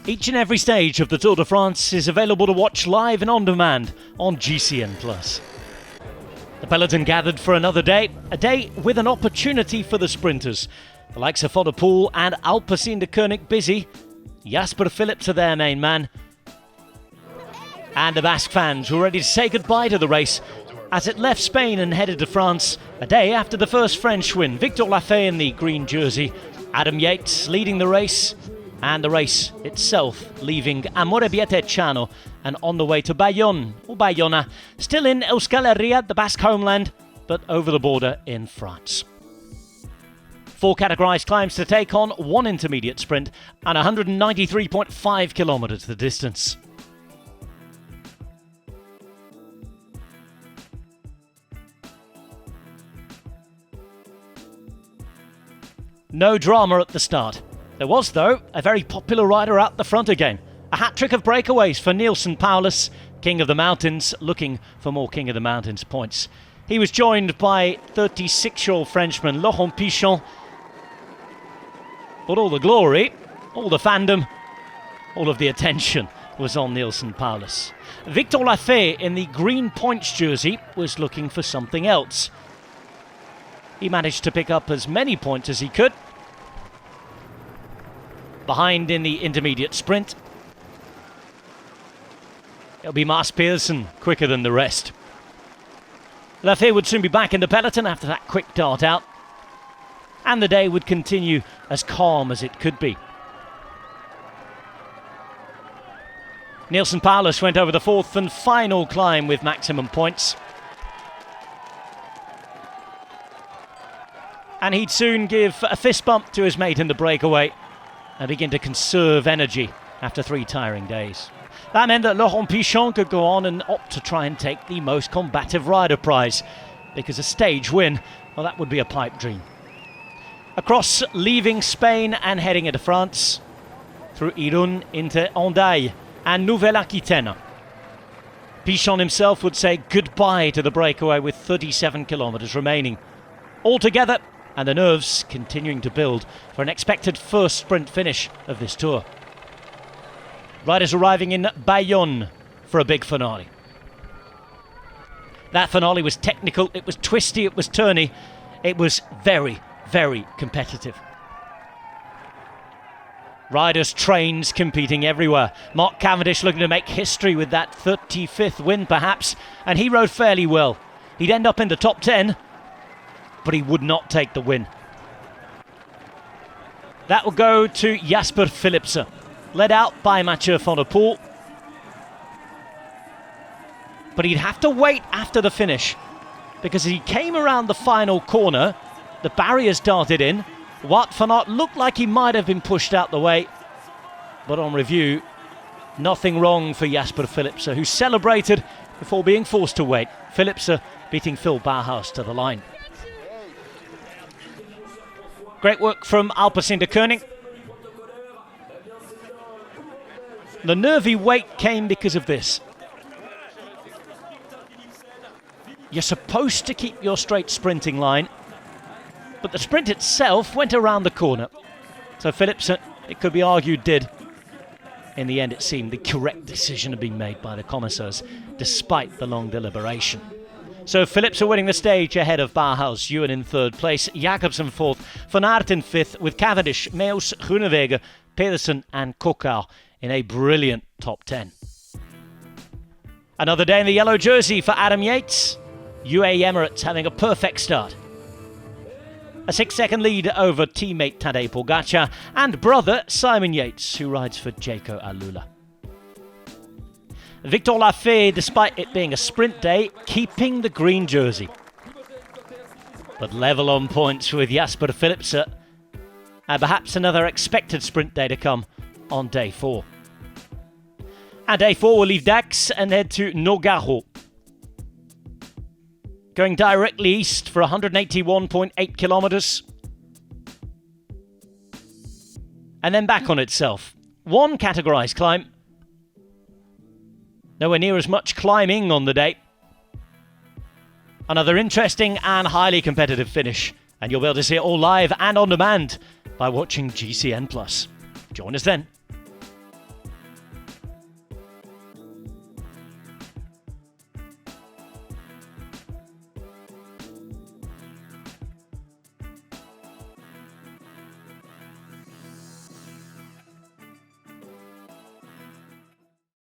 Each and every stage of the Tour de France is available to watch live and on demand on GCN+. The peloton gathered for another day, a day with an opportunity for the sprinters. The likes of Van der Poel and Alpecin de Koning busy. Jasper Philipsen their main man. And the Basque fans were ready to say goodbye to the race as it left Spain and headed to France a day after the first French win. Victor Lafay in the green jersey, Adam Yates leading the race, and the race itself leaving Amorebieta-Etxano and on the way to Bayonne, or Bayonne, still in Euskal Herria, the Basque homeland, but over the border in France. 4 categorised climbs to take on, 1 intermediate sprint, and 193.5 kilometres the distance. No drama at the start. There was, though, a very popular rider out the front again. A hat-trick of breakaways for Neilson Paulus, King of the Mountains, looking for more King of the Mountains points. He was joined by 36-year-old Frenchman Laurent Pichon. But all the glory, all the fandom, all of the attention was on Neilson Paulus. Victor Lafay in the green points jersey was looking for something else. He managed to pick up as many points as he could. Behind in the intermediate sprint, it'll be Mars Pearson quicker than the rest. Lafay would soon be back in the peloton after that quick dart out, and the day would continue as calm as it could be. Neilson Paulus went over the 4th and final climb with maximum points. And he'd soon give a fist bump to his mate in the breakaway and begin to conserve energy after 3 tiring days. That meant that Laurent Pichon could go on and opt to try and take the most combative rider prize, because a stage win, well, that would be a pipe dream. Across, leaving Spain and heading into France, through Irún into Hendaye and Nouvelle-Aquitaine. Pichon himself would say goodbye to the breakaway with 37 kilometres remaining. Altogether, and the nerves continuing to build for an expected first sprint finish of this tour. Riders arriving in Bayonne for a big finale. That finale was technical, it was twisty, it was turny, it was very, very competitive. Riders, trains competing everywhere. Mark Cavendish looking to make history with that 35th win perhaps, and he rode fairly well. He'd end up in the top 10, but he would not take the win. That will go to Jasper Philipsen, led out by Mathieu Van der Poel. But he'd have to wait after the finish, because as he came around the final corner, the barriers darted in. Wout van Aert looked like he might have been pushed out the way, but on review, nothing wrong for Jasper Philipsen, who celebrated before being forced to wait. Philipsen beating Phil Bauhaus to the line. Great work from Alpecin de Koning. The nervy wait came because of this. You're supposed to keep your straight sprinting line, but the sprint itself went around the corner. So Philipsen, it could be argued, did. In the end, it seemed the correct decision had been made by the commissaires, despite the long deliberation. So Philipsen winning the stage ahead of Bauhaus, Ewan in 3rd place, Jacobsen 4th, Van Aert in 5th, with Cavendish, Meus, Groenewegen, Pedersen and Kokau in a brilliant top 10. Another day in the yellow jersey for Adam Yates. UAE Emirates having a perfect start. A 6-second lead over teammate Tadej Pogačar and brother Simon Yates, who rides for Jayco Alula. Victor Lafay, despite it being a sprint day, keeping the green jersey. But level on points with Jasper Philipsen, and perhaps another expected sprint day to come on day 4. And day 4 will leave Dax and head to Nogaro. Going directly east for 181.8 kilometres. And then back on itself. 1 categorised climb. Nowhere near as much climbing on the day. Another interesting and highly competitive finish. And you'll be able to see it all live and on demand by watching GCN+. Join us then.